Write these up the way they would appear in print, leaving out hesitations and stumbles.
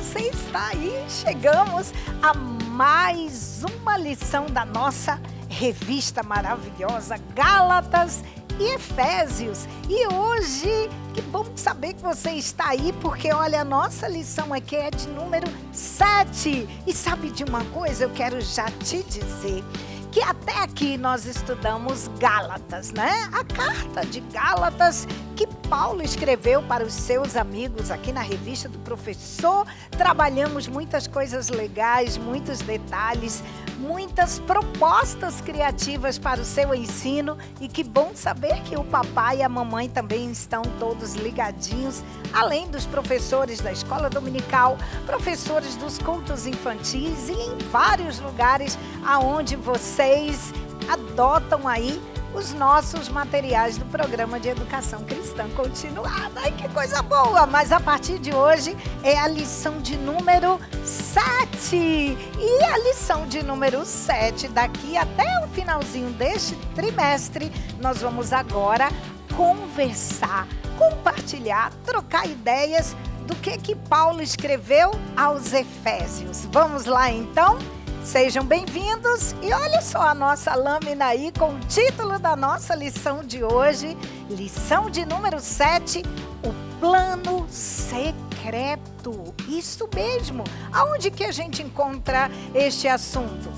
você está aí. Chegamos a mais uma lição da nossa revista maravilhosa Gálatas e Efésios. E hoje, que bom saber que você está aí, porque olha, a nossa lição aqui é de número 7. E sabe de uma coisa, eu quero já te dizer que até aqui nós estudamos Gálatas, né? A carta de Gálatas que Paulo escreveu para os seus amigos aqui na revista do professor. Trabalhamos muitas coisas legais, muitos detalhes, muitas propostas criativas para o seu ensino. E que bom saber que o papai e a mamãe também estão todos ligadinhos, além dos professores da escola dominical, professores dos cultos infantis e em vários lugares aonde vocês adotam aí os nossos materiais do programa de educação cristã continuada. Ai, que coisa boa! Mas a partir de hoje é a lição de número 7. E a lição de número 7, daqui até o finalzinho deste trimestre, nós vamos agora conversar, compartilhar, trocar ideias do que Paulo escreveu aos Efésios. Vamos lá então? Sejam bem-vindos e olha só a nossa lâmina aí com o título da nossa lição de hoje, lição de número 7, o plano secreto. Isso mesmo, aonde que a gente encontra este assunto?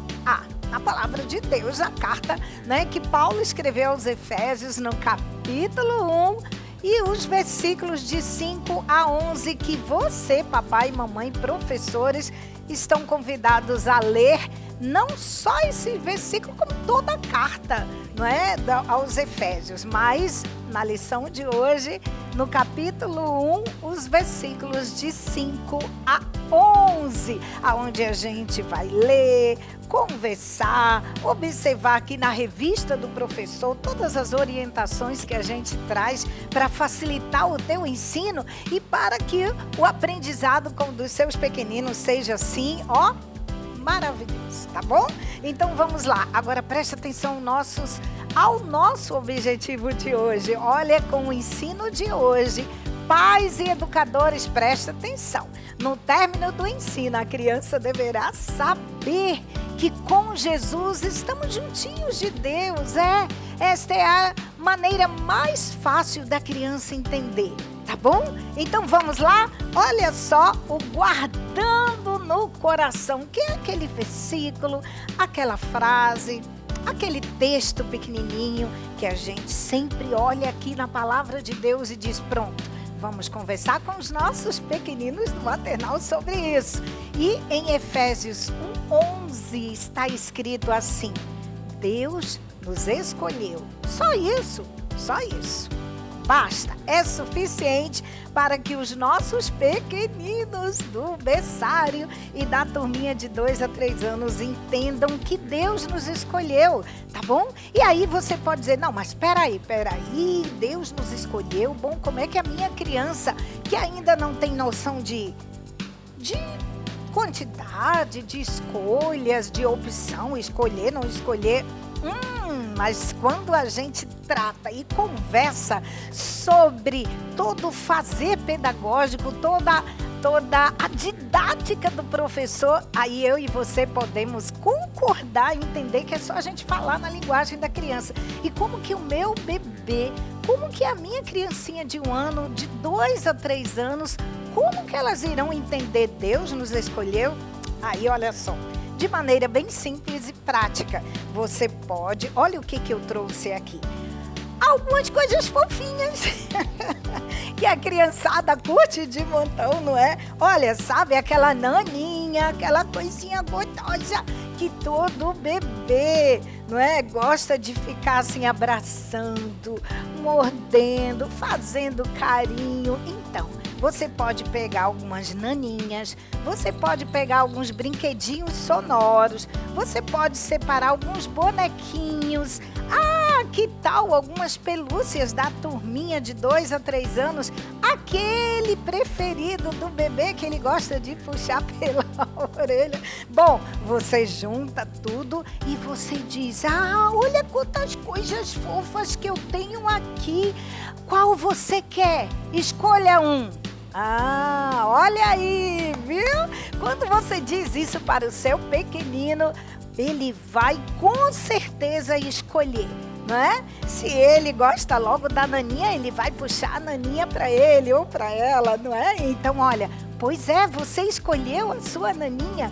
Na palavra de Deus, a carta, né, que Paulo escreveu aos Efésios no capítulo 1 e os versículos de 5 a 11 que você, papai, mamãe, professores, estão convidados a ler, não só esse versículo, como toda a carta, não é, aos Efésios, mas na lição de hoje, no capítulo 1, os versículos de 5 a 11, aonde a gente vai ler, conversar, observar aqui na revista do professor todas as orientações que a gente traz para facilitar o teu ensino e para que o aprendizado dos seus pequeninos seja assim, maravilhoso, tá bom? Então vamos lá, agora preste atenção ao nosso objetivo de hoje. Olha, com o ensino de hoje, pais e educadores, preste atenção. No término do ensino, a criança deverá saber que com Jesus estamos juntinhos de Deus. Esta é a maneira mais fácil da criança entender, tá bom? Então vamos lá? Olha só o guardando no coração, que é aquele versículo, aquela frase, aquele texto pequenininho que a gente sempre olha aqui na palavra de Deus e diz, pronto, vamos conversar com os nossos pequeninos do maternal sobre isso. E em Efésios 1:11 está escrito assim, Deus nos escolheu. Só isso. Basta, é suficiente para que os nossos pequeninos do berçário e da turminha de 2 a 3 anos entendam que Deus nos escolheu, tá bom? E aí você pode dizer, não, mas peraí, Deus nos escolheu, bom, como é que a minha criança, que ainda não tem noção de quantidade, de escolhas, de opção, escolher, não escolher, mas quando a gente trata e conversa sobre todo o fazer pedagógico, toda a didática do professor, aí eu e você podemos concordar e entender que é só a gente falar na linguagem da criança. E como que o meu bebê, como que a minha criancinha de 1 ano, de 2 a 3 anos, como que elas irão entender Deus nos escolheu? Aí olha só. De maneira bem simples e prática, você pode... Olha o que eu trouxe aqui. Algumas coisas fofinhas que a criançada curte de montão, não é? Olha, sabe, aquela naninha, aquela coisinha gostosa que todo bebê, não é? Gosta de ficar assim abraçando, mordendo, fazendo carinho. Então, você pode pegar algumas naninhas, você pode pegar alguns brinquedinhos sonoros, você pode separar alguns bonequinhos. Que tal algumas pelúcias da turminha de 2 a 3 anos? Aquele preferido do bebê que ele gosta de puxar pela orelha. Bom, você junta tudo e você diz, olha quantas coisas fofas que eu tenho aqui. Qual você quer? Escolha um. Olha aí, viu? Quando você diz isso para o seu pequenino, ele vai com certeza escolher, não é? Se ele gosta logo da naninha, ele vai puxar a naninha para ele ou para ela, não é? Então, olha, pois é, você escolheu a sua naninha.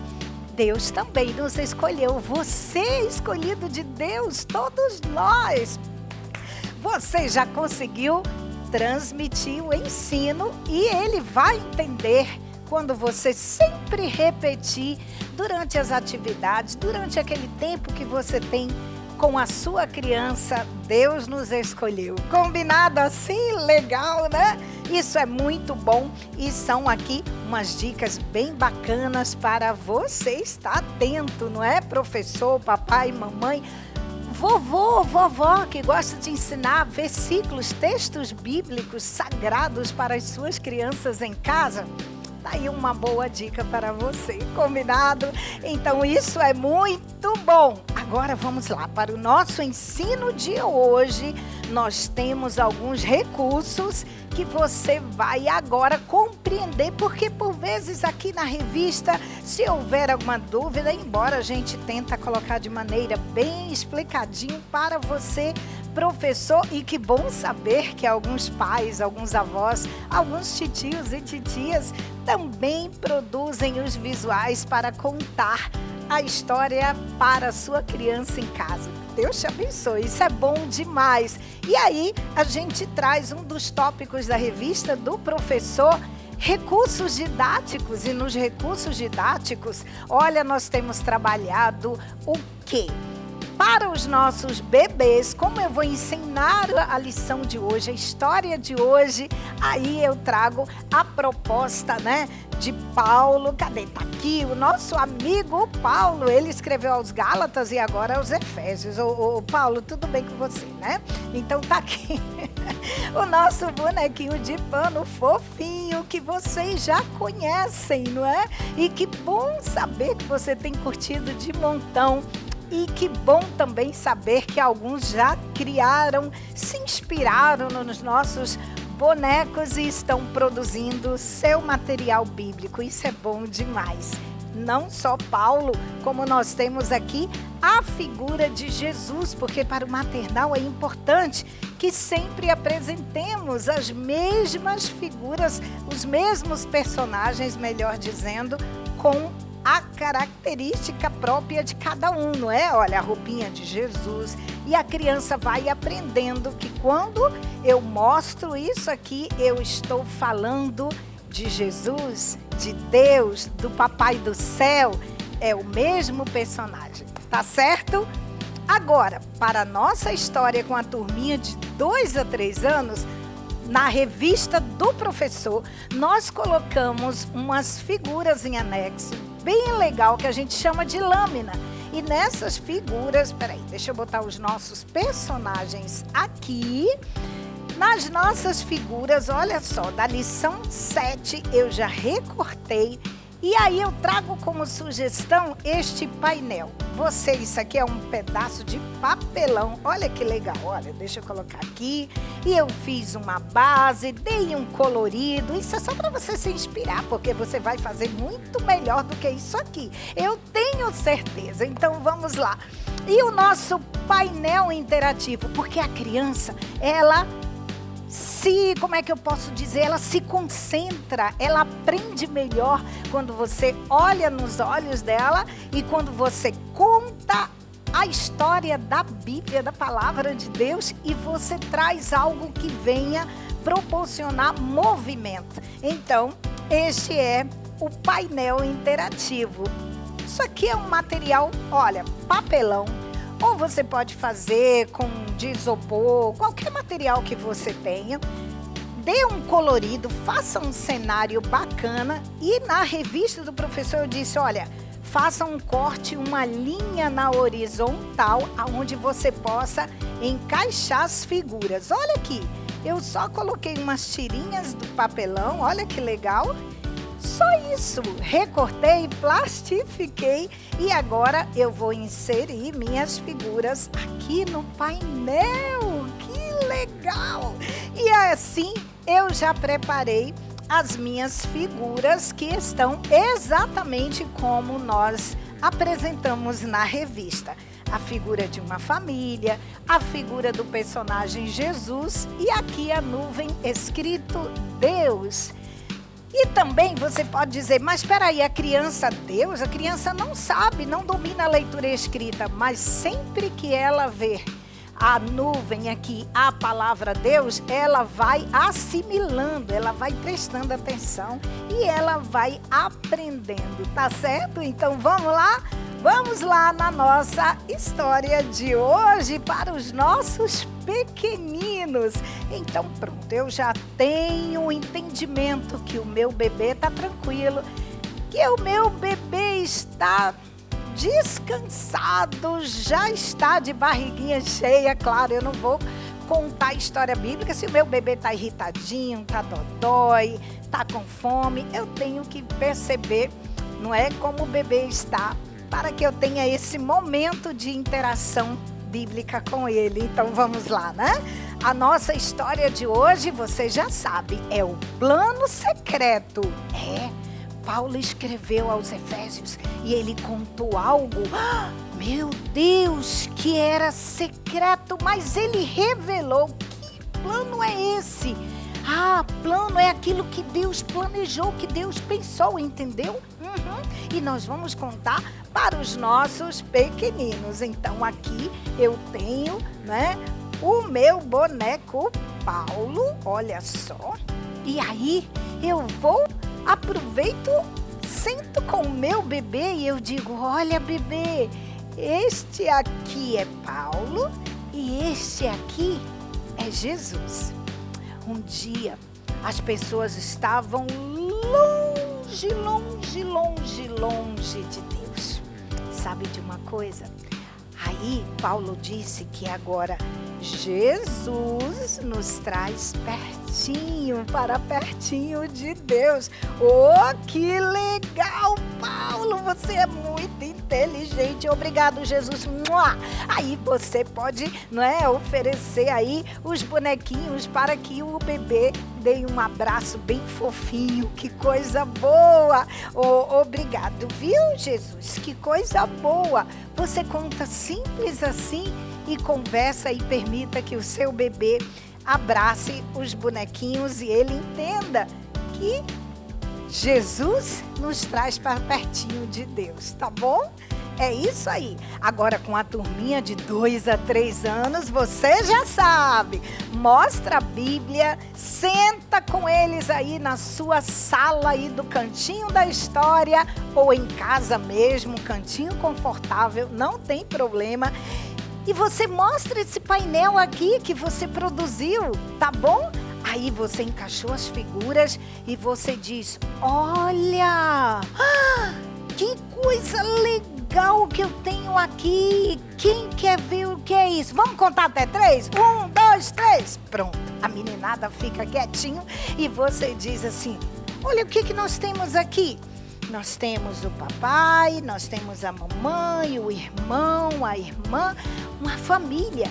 Deus também nos escolheu. Você é escolhido de Deus, todos nós. Você já conseguiu transmitir o ensino e ele vai entender quando você sempre repetir durante as atividades, durante aquele tempo que você tem com a sua criança. Deus nos escolheu. Combinado assim? Legal, né? Isso é muito bom e são aqui umas dicas bem bacanas para você estar atento, não é? Professor, papai, mamãe, vovô, vovó que gosta de ensinar versículos, textos bíblicos sagrados para as suas crianças em casa. Tá aí uma boa dica para você, combinado? Então isso é muito bom. Agora vamos lá, para o nosso ensino de hoje, nós temos alguns recursos que você vai agora compreender, porque por vezes aqui na revista, se houver alguma dúvida, embora a gente tenta colocar de maneira bem explicadinho para você, professor, e que bom saber que alguns pais, alguns avós, alguns titios e titias também produzem os visuais para contar a história para a sua criança em casa. Deus te abençoe, isso é bom demais. E aí, a gente traz um dos tópicos da revista do professor, recursos didáticos. E nos recursos didáticos, olha, nós temos trabalhado o quê? Para os nossos bebês, como eu vou ensinar a lição de hoje, a história de hoje, aí eu trago a proposta, né, de Paulo. Cadê? Tá aqui, o nosso amigo Paulo, ele escreveu aos Gálatas e agora aos Efésios. Ô, Paulo, tudo bem com você, né? Então tá aqui o nosso bonequinho de pano fofinho que vocês já conhecem, não é? E que bom saber que você tem curtido de montão. E que bom também saber que alguns já criaram, se inspiraram nos nossos bonecos e estão produzindo seu material bíblico. Isso é bom demais. Não só Paulo, como nós temos aqui a figura de Jesus, porque para o maternal é importante que sempre apresentemos as mesmas figuras, os mesmos personagens, melhor dizendo, com a característica própria de cada um, não é? Olha, a roupinha de Jesus. E a criança vai aprendendo que quando eu mostro isso aqui, eu estou falando de Jesus, de Deus, do Papai do Céu. É o mesmo personagem, tá certo? Agora, para a nossa história com a turminha de 2 a 3 anos, na revista do professor, nós colocamos umas figuras em anexo, bem legal, que a gente chama de lâmina. E nessas figuras, peraí, deixa eu botar os nossos personagens aqui. Nas nossas figuras, olha só, da lição 7 eu já recortei. E aí eu trago como sugestão este painel. Isso aqui é um pedaço de papelão. Olha que legal, olha, deixa eu colocar aqui. E eu fiz uma base, dei um colorido. Isso é só para você se inspirar, porque você vai fazer muito melhor do que isso aqui. Eu tenho certeza. Então vamos lá. E o nosso painel interativo, porque a criança, ela como é que eu posso dizer, ela se concentra, ela aprende melhor quando você olha nos olhos dela e quando você conta a história da Bíblia, da Palavra de Deus, e você traz algo que venha proporcionar movimento. Então, este é o painel interativo. Isso aqui é um material, olha, papelão. Ou você pode fazer com de isopor, qualquer material que você tenha. Dê um colorido, faça um cenário bacana. E na revista do professor eu disse, olha, faça um corte, uma linha na horizontal, onde você possa encaixar as figuras. Olha aqui, eu só coloquei umas tirinhas do papelão, olha que legal. Só isso, recortei, plastifiquei e agora eu vou inserir minhas figuras aqui no painel. Que legal! E assim eu já preparei as minhas figuras que estão exatamente como nós apresentamos na revista. A figura de uma família, a figura do personagem Jesus e aqui a nuvem escrito Deus. E também você pode dizer, mas espera aí, a criança Deus, a criança não sabe, não domina a leitura escrita, mas sempre que ela vê a nuvem aqui, a palavra Deus, ela vai assimilando, ela vai prestando atenção e ela vai aprendendo, tá certo? Então vamos lá? Vamos lá na nossa história de hoje para os nossos pequeninos. Então pronto, eu já tenho o entendimento que o meu bebê está tranquilo, que o meu bebê está descansado, já está de barriguinha cheia. Claro, eu não vou contar a história bíblica se o meu bebê está irritadinho, está dodói, está com fome. Eu tenho que perceber, não é, como o bebê está, para que eu tenha esse momento de interação bíblica com ele. Então vamos lá, né? A nossa história de hoje, você já sabe, é o plano secreto. Paulo escreveu aos Efésios e ele contou algo, meu Deus, que era secreto, mas ele revelou. Que plano é esse? Plano é aquilo que Deus planejou, que Deus pensou, entendeu? E nós vamos contar para os nossos pequeninos. Então aqui eu tenho, né, o meu boneco Paulo, olha só. E aí eu aproveito, sento com o meu bebê e eu digo, olha bebê, este aqui é Paulo e este aqui é Jesus. Um dia as pessoas estavam longe, longe, longe, longe de Deus. Sabe de uma coisa? Aí Paulo disse que agora Jesus nos traz pertinho, para pertinho de Deus. Oh, que legal, Paulo, você é muito inteligente. Obrigado, Jesus. Aí você pode, não é, oferecer aí os bonequinhos para que o bebê dê um abraço bem fofinho. Que coisa boa. Obrigado, viu, Jesus? Que coisa boa. Você conta simples assim e conversa e permita que o seu bebê abrace os bonequinhos e ele entenda que Jesus nos traz para pertinho de Deus, tá bom? É isso aí. Agora com a turminha de 2 a 3 anos, você já sabe. Mostra a Bíblia, senta com eles aí na sua sala aí do cantinho da história ou em casa mesmo, cantinho confortável, não tem problema. E você mostra esse painel aqui que você produziu, tá bom? Aí você encaixou as figuras e você diz, olha, que coisa legal que eu tenho aqui. Quem quer ver o que é isso? Vamos contar até 3? 1, 2, 3. Pronto, a meninada fica quietinho e você diz assim, olha o que nós temos aqui. Nós temos o papai, nós temos a mamãe, o irmão, a irmã, uma família,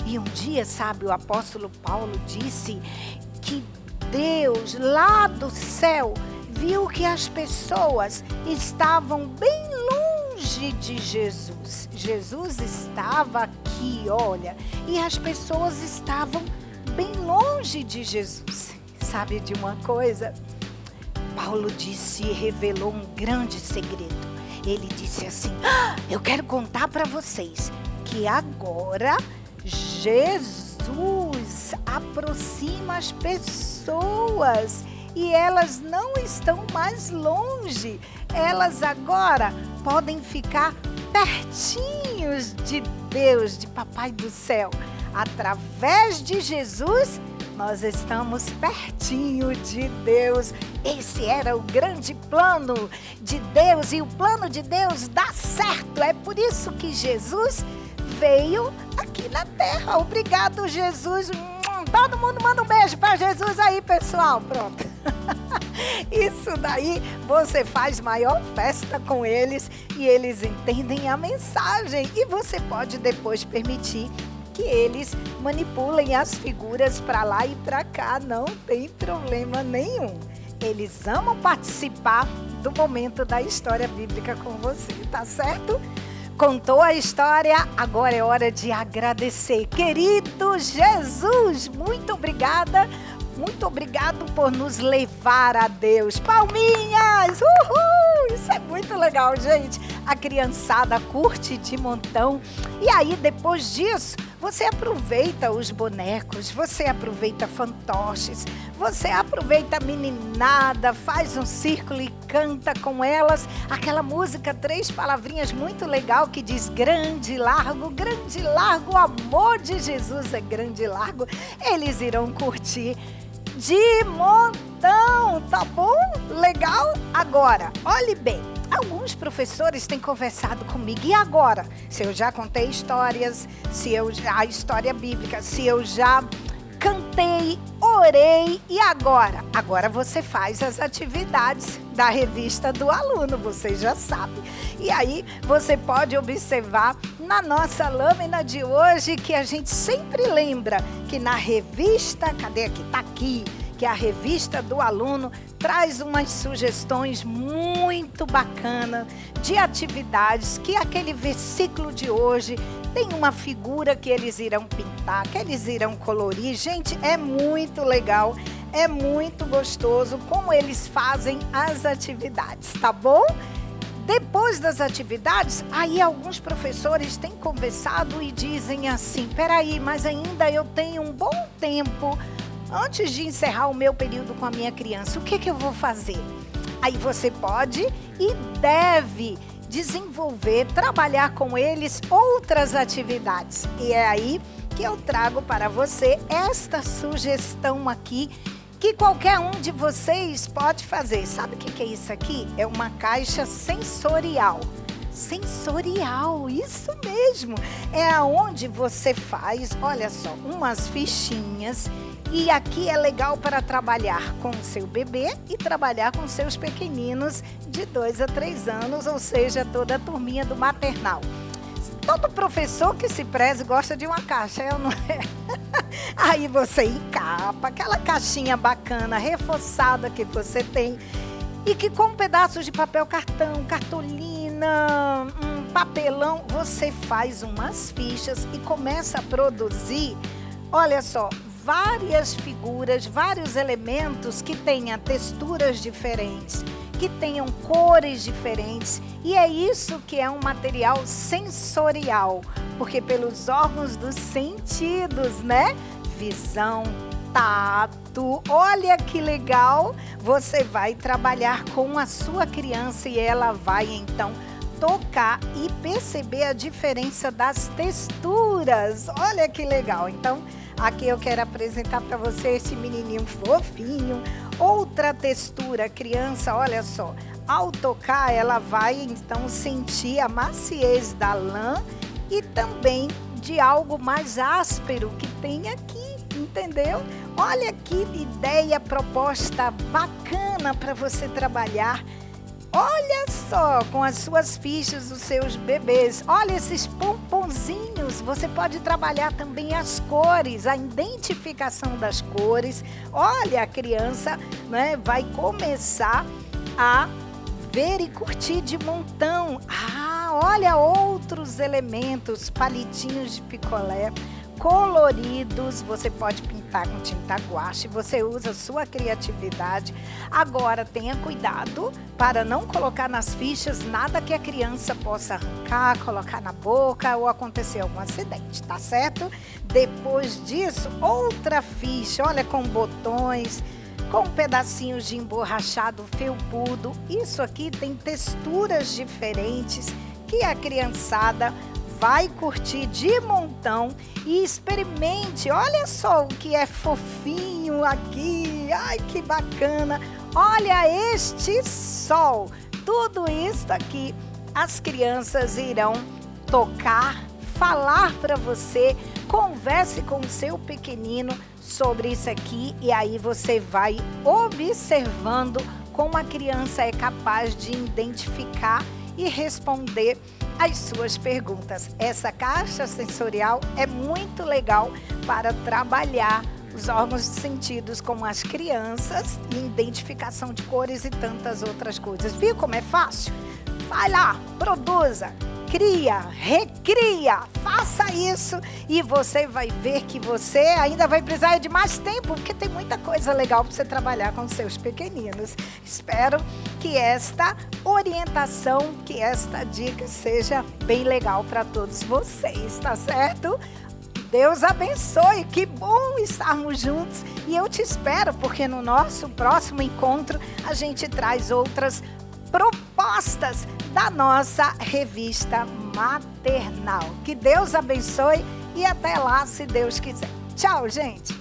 E um dia, sabe, o apóstolo Paulo disse que Deus, lá do céu, viu que as pessoas estavam bem longe de Jesus. Jesus estava aqui, olha, e as pessoas estavam bem longe de Jesus. Sabe de uma coisa? Paulo disse e revelou um grande segredo. Ele disse assim, eu quero contar para vocês que agora Jesus aproxima as pessoas e elas não estão mais longe. Elas agora podem ficar pertinhos de Deus, de Papai do Céu. Através de Jesus, nós estamos pertinho de Deus. Esse era o grande plano de Deus e o plano de Deus dá certo. É por isso que Jesus veio aqui na terra. Obrigado, Jesus. Todo mundo manda um beijo para Jesus aí, pessoal. Pronto. Isso daí você faz maior festa com eles e eles entendem a mensagem. E você pode depois permitir que eles manipulem as figuras para lá e para cá, não tem problema nenhum. Eles amam participar do momento da história bíblica com você, tá certo? Contou a história, agora é hora de agradecer. Querido Jesus, muito obrigada. Muito obrigado por nos levar a Deus. Palminhas! Uhul! Isso é muito legal, gente. A criançada curte de montão. E aí, depois disso, você aproveita os bonecos, você aproveita fantoches, você aproveita a meninada, faz um círculo e canta com elas aquela música, 3 palavrinhas muito legal que diz grande, largo, o amor de Jesus é grande e largo. Eles irão curtir de montão, tá bom? Legal? Agora, olhe bem, alguns professores têm conversado comigo, e agora? Se eu já contei histórias, a história bíblica, se eu já cantei, orei, e agora? Agora você faz as atividades da revista do aluno, você já sabe. E aí você pode observar na nossa lâmina de hoje que a gente sempre lembra que na revista, cadê aqui? Tá aqui, que a revista do aluno traz umas sugestões muito bacanas de atividades, que aquele versículo de hoje tem uma figura que eles irão pintar, que eles irão colorir. Gente, é muito legal, é muito gostoso como eles fazem as atividades, tá bom? Depois das atividades, aí alguns professores têm conversado e dizem assim, peraí, mas ainda eu tenho um bom tempo antes de encerrar o meu período com a minha criança, o que eu vou fazer? Aí você pode e deve desenvolver, trabalhar com eles outras atividades. E é aí que eu trago para você esta sugestão aqui, que qualquer um de vocês pode fazer. Sabe o que é isso aqui? É uma caixa sensorial. Sensorial, isso mesmo. É aonde você faz, olha só, umas fichinhas. E aqui é legal para trabalhar com o seu bebê e trabalhar com seus pequeninos de 2 a 3 anos, ou seja, toda a turminha do maternal. Todo professor que se preze gosta de uma caixa, não é? Aí você encapa aquela caixinha bacana, reforçada que você tem, e que com pedaços de papel cartão, cartolina, papelão, você faz umas fichas e começa a produzir, olha só, várias figuras, vários elementos que tenham texturas diferentes, que tenham cores diferentes, e é isso que é um material sensorial, porque pelos órgãos dos sentidos, né? Visão, tato, olha que legal, você vai trabalhar com a sua criança e ela vai então tocar e perceber a diferença das texturas, olha que legal. Então, aqui eu quero apresentar para você esse menininho fofinho, outra textura, criança, olha só, ao tocar ela vai então sentir a maciez da lã e também de algo mais áspero que tem aqui, entendeu? Olha que ideia, proposta bacana para você trabalhar. Olha só, com as suas fichas, os seus bebês. Olha esses pomponzinhos. Você pode trabalhar também as cores, a identificação das cores. Olha, a criança, né, vai começar a ver e curtir de montão. Olha outros elementos, palitinhos de picolé coloridos, você pode pintar com tinta guache, você usa a sua criatividade. Agora tenha cuidado para não colocar nas fichas nada que a criança possa arrancar, colocar na boca ou acontecer algum acidente, tá certo? Depois disso, outra ficha, olha, com botões, com pedacinhos de emborrachado felpudo. Isso aqui tem texturas diferentes que a criançada vai curtir de montão e experimente. Olha só o que é fofinho aqui. Ai, que bacana. Olha este sol. Tudo isso aqui as crianças irão tocar, falar para você. Converse com o seu pequenino sobre isso aqui e aí você vai observando como a criança é capaz de identificar e responder as suas perguntas. Essa caixa sensorial é muito legal para trabalhar os órgãos de sentidos como as crianças e identificação de cores e tantas outras coisas. Viu como é fácil? Vai lá, produza, cria, recria, faça isso e você vai ver que você ainda vai precisar de mais tempo, porque tem muita coisa legal para você trabalhar com seus pequeninos. Espero que esta orientação, que esta dica seja bem legal para todos vocês, tá certo? Deus abençoe, que bom estarmos juntos e eu te espero, porque no nosso próximo encontro a gente traz outras propostas da nossa revista maternal. Que Deus abençoe e até lá, se Deus quiser. Tchau, gente!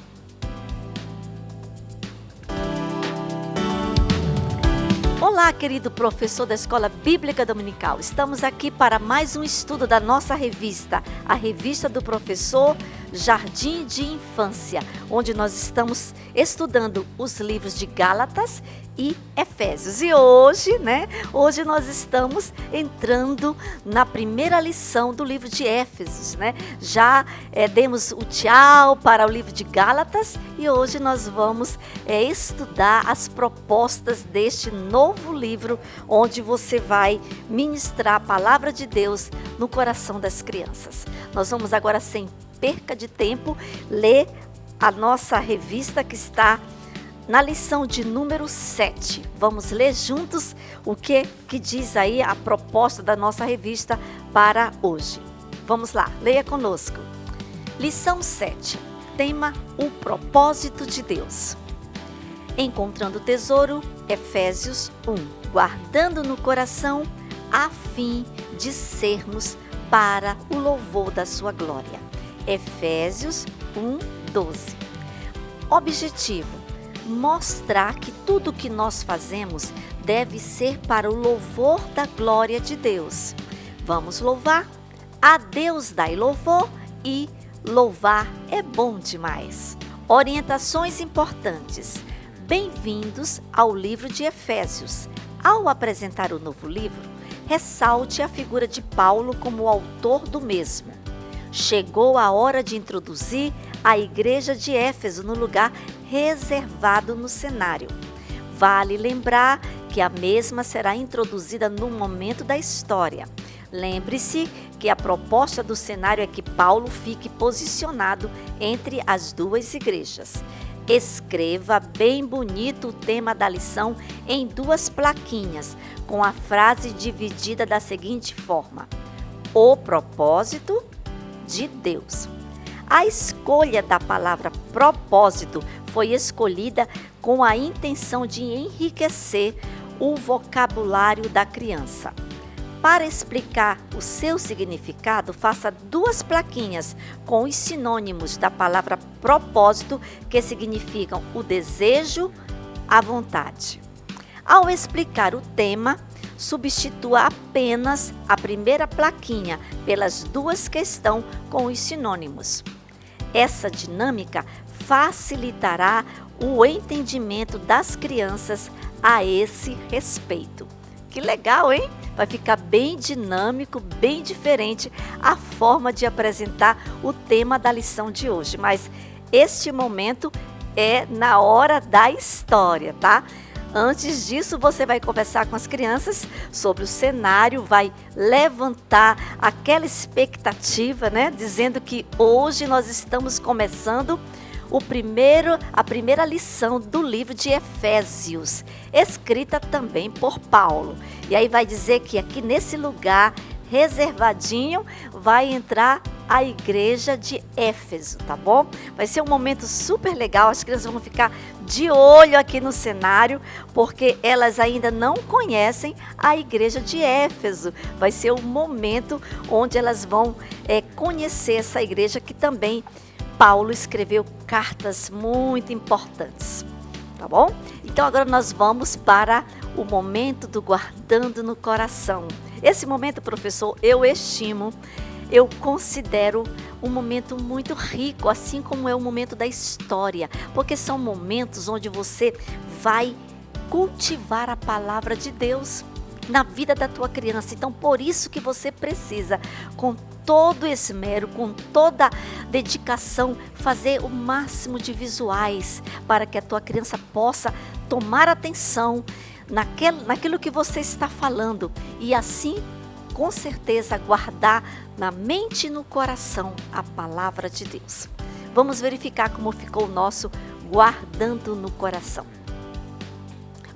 Olá, querido professor da Escola Bíblica Dominical. Estamos aqui para mais um estudo da nossa revista, a revista do professor Jardim de Infância, onde nós estamos estudando os livros de Gálatas e Efésios. E hoje nós estamos entrando na primeira lição do livro de Éfesos, Já demos o tchau para o livro de Gálatas e hoje nós vamos estudar as propostas deste novo livro, onde você vai ministrar a palavra de Deus no coração das crianças. Nós vamos agora, sem perca de tempo, ler a nossa revista que está na lição de número 7. Vamos ler juntos o que diz aí a proposta da nossa revista para hoje. Vamos lá, leia conosco. Lição 7, tema: o propósito de Deus. Encontrando o tesouro, Efésios 1, guardando no coração a fim de sermos para o louvor da sua glória. Efésios 1:12. Objetivo: mostrar que tudo o que nós fazemos deve ser para o louvor da glória de Deus. Vamos louvar? A Deus dai louvor e louvar é bom demais. Orientações importantes. Bem-vindos ao livro de Efésios. Ao apresentar o novo livro, ressalte a figura de Paulo como o autor do mesmo. Chegou a hora de introduzir a igreja de Éfeso no lugar reservado no cenário. Vale lembrar que a mesma será introduzida no momento da história. Lembre-se que a proposta do cenário é que Paulo fique posicionado entre as duas igrejas. Escreva bem bonito o tema da lição em 2 plaquinhas, com a frase dividida da seguinte forma: o propósito de Deus. A escolha da palavra propósito foi escolhida com a intenção de enriquecer o vocabulário da criança. Para explicar o seu significado, faça 2 plaquinhas com os sinônimos da palavra propósito, que significam o desejo, a vontade. Ao explicar o tema, substitua apenas a primeira plaquinha pelas 2 que estão com os sinônimos. Essa dinâmica facilitará o entendimento das crianças a esse respeito. Que legal, hein? Vai ficar bem dinâmico, bem diferente a forma de apresentar o tema da lição de hoje. Mas este momento é na hora da história, tá? Antes disso, você vai conversar com as crianças sobre o cenário, vai levantar aquela expectativa, dizendo que hoje nós estamos começando a primeira lição do livro de Efésios, escrita também por Paulo. E aí vai dizer que aqui nesse lugar reservadinho vai entrar a igreja de Éfeso, tá bom? Vai ser um momento super legal, as crianças vão ficar de olho aqui no cenário, porque elas ainda não conhecem a igreja de Éfeso. Vai ser o momento onde elas vão conhecer essa igreja, que também Paulo escreveu cartas muito importantes, tá bom? Então agora nós vamos para o momento do guardando no coração. Esse momento, professor, eu considero um momento muito rico, assim como é o momento da história, porque são momentos onde você vai cultivar a palavra de Deus. na vida da tua criança. Então, por isso que você precisa, com todo esmero, com toda dedicação, fazer o máximo de visuais para que a tua criança possa tomar atenção naquilo que você está falando e assim, com certeza, guardar na mente e no coração a palavra de Deus. Vamos verificar como ficou o nosso guardando no coração.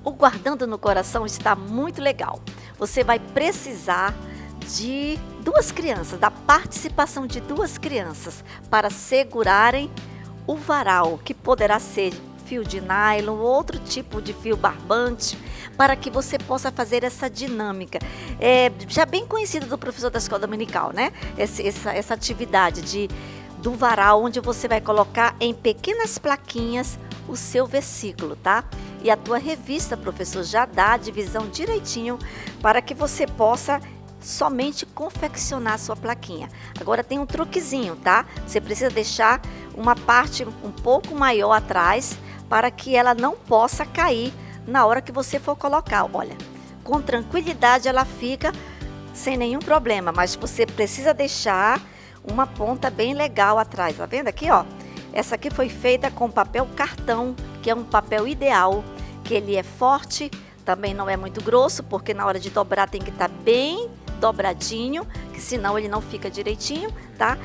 O guardando no coração está muito legal. Você vai precisar de duas crianças, da participação de duas crianças para segurarem o varal, que poderá ser fio de nylon, outro tipo de fio barbante, para que você possa fazer essa dinâmica. É já bem conhecida do professor da escola dominical, né? Essa atividade do varal, onde você vai colocar em pequenas plaquinhas o seu versículo, tá? E a tua revista, professor, já dá a divisão direitinho para que você possa somente confeccionar a sua plaquinha. Agora tem um truquezinho, tá? Você precisa deixar uma parte um pouco maior atrás para que ela não possa cair na hora que você for colocar. Olha, com tranquilidade ela fica sem nenhum problema, mas você precisa deixar uma ponta bem legal atrás. Tá vendo aqui, ó? Essa aqui foi feita com papel cartão, que é um papel ideal, que ele é forte, também não é muito grosso, porque na hora de dobrar tem que estar bem dobradinho, que senão ele não fica direitinho, tá?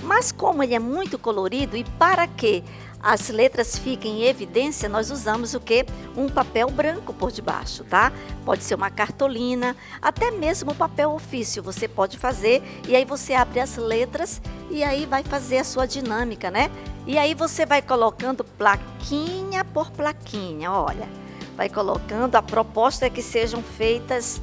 Mas como ele é muito colorido e para que as letras fiquem em evidência, nós usamos o quê? Um papel branco por debaixo, tá? Pode ser uma cartolina, até mesmo papel ofício você pode fazer, e aí você abre as letras e aí vai fazer a sua dinâmica, né? E aí você vai colocando plaquinha por plaquinha, olha. Vai colocando, a proposta é que sejam feitas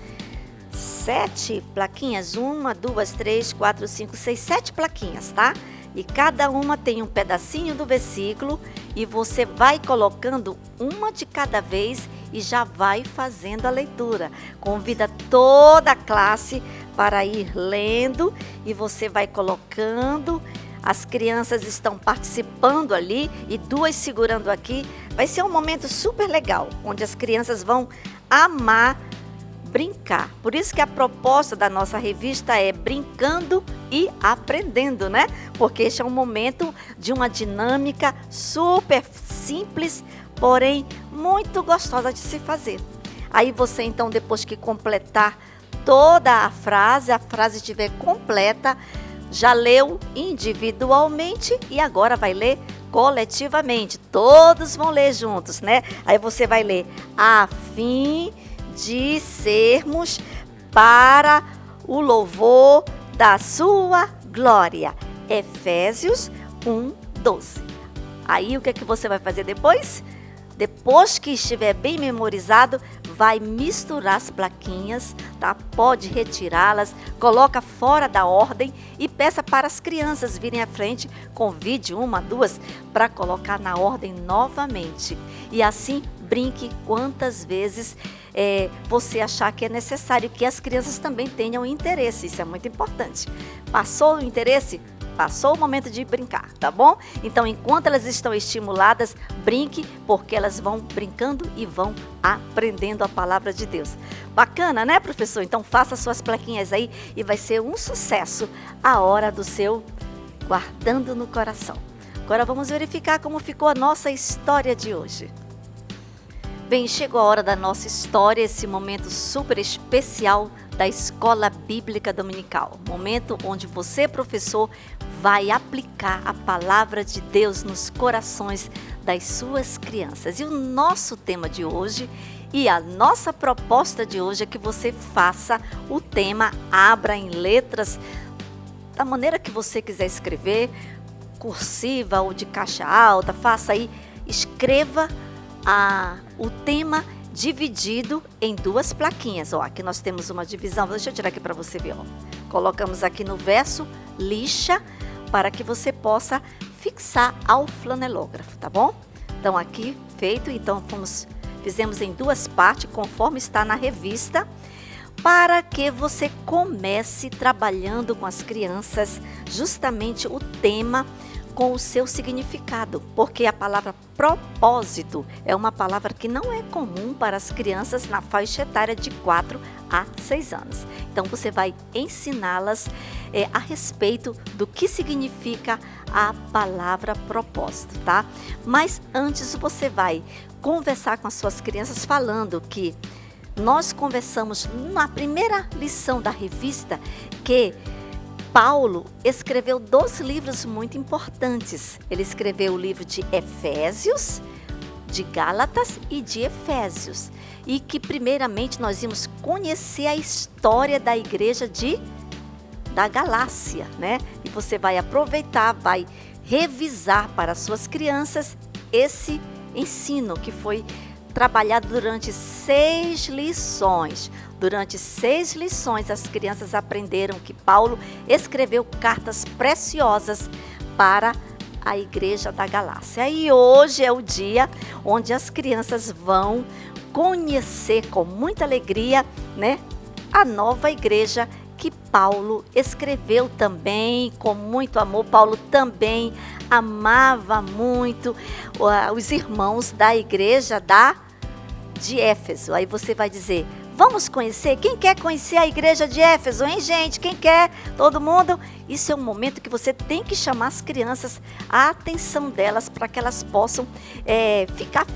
7 plaquinhas, 1, 2, 3, 4, 5, 6, 7 plaquinhas, tá? E cada uma tem um pedacinho do versículo e você vai colocando uma de cada vez e já vai fazendo a leitura. Convida toda a classe para ir lendo e você vai colocando. As crianças estão participando ali e duas segurando aqui. Vai ser um momento super legal, onde as crianças vão amar brincar. Por isso que a proposta da nossa revista é brincando e aprendendo, né? Porque este é um momento de uma dinâmica super simples, porém muito gostosa de se fazer. Aí você então, depois que completar toda a frase estiver completa, já leu individualmente e agora vai ler coletivamente. Todos vão ler juntos, né? Aí você vai ler a fim de sermos para o louvor da sua glória. Efésios 1:12. Aí o que é que você vai fazer depois? Depois que estiver bem memorizado, vai misturar as plaquinhas, tá? Pode retirá-las, coloca fora da ordem e peça para as crianças virem à frente, convide 1, 2 para colocar na ordem novamente. E assim brinque quantas vezes você achar que é necessário, que as crianças também tenham interesse, isso é muito importante. Passou o interesse? Passou o momento de brincar, tá bom? Então, enquanto elas estão estimuladas, brinque, porque elas vão brincando e vão aprendendo a palavra de Deus. Bacana, né, professor? Então, faça suas plaquinhas aí e vai ser um sucesso a hora do seu guardando no coração. Agora vamos verificar como ficou a nossa história de hoje. Bem, chegou a hora da nossa história, esse momento super especial da Escola Bíblica Dominical. Momento onde você, professor, vai aplicar a palavra de Deus nos corações das suas crianças. E o nosso tema de hoje e a nossa proposta de hoje é que você faça o tema, abra em letras, da maneira que você quiser escrever, cursiva ou de caixa alta, faça aí, escreva o tema dividido em duas plaquinhas. Ó, aqui nós temos uma divisão, deixa eu tirar aqui para você ver. Ó. Colocamos aqui no verso lixa para que você possa fixar ao flanelógrafo, tá bom? Então aqui feito, então fizemos em duas partes, conforme está na revista, para que você comece trabalhando com as crianças justamente o tema com o seu significado, porque a palavra propósito é uma palavra que não é comum para as crianças na faixa etária de 4 a 6 anos. Então você vai ensiná-las a respeito do que significa a palavra propósito, tá? Mas antes você vai conversar com as suas crianças falando que nós conversamos na primeira lição da revista que Paulo escreveu 2 livros muito importantes. Ele escreveu o livro de Efésios, de Gálatas e de Efésios. E que primeiramente nós íamos conhecer a história da igreja da Galácia, né? E você vai aproveitar, vai revisar para as suas crianças esse ensino que foi trabalhado durante 6 lições. Durante 6 lições, as crianças aprenderam que Paulo escreveu cartas preciosas para a igreja da Galácia. E hoje é o dia onde as crianças vão conhecer com muita alegria, né, a nova igreja que Paulo escreveu também com muito amor. Paulo também amava muito os irmãos da igreja de Éfeso. Aí você vai dizer: vamos conhecer? Quem quer conhecer a igreja de Éfeso, hein, gente? Quem quer? Todo mundo? Isso é um momento que você tem que chamar as crianças, a atenção delas, para que elas possam ficar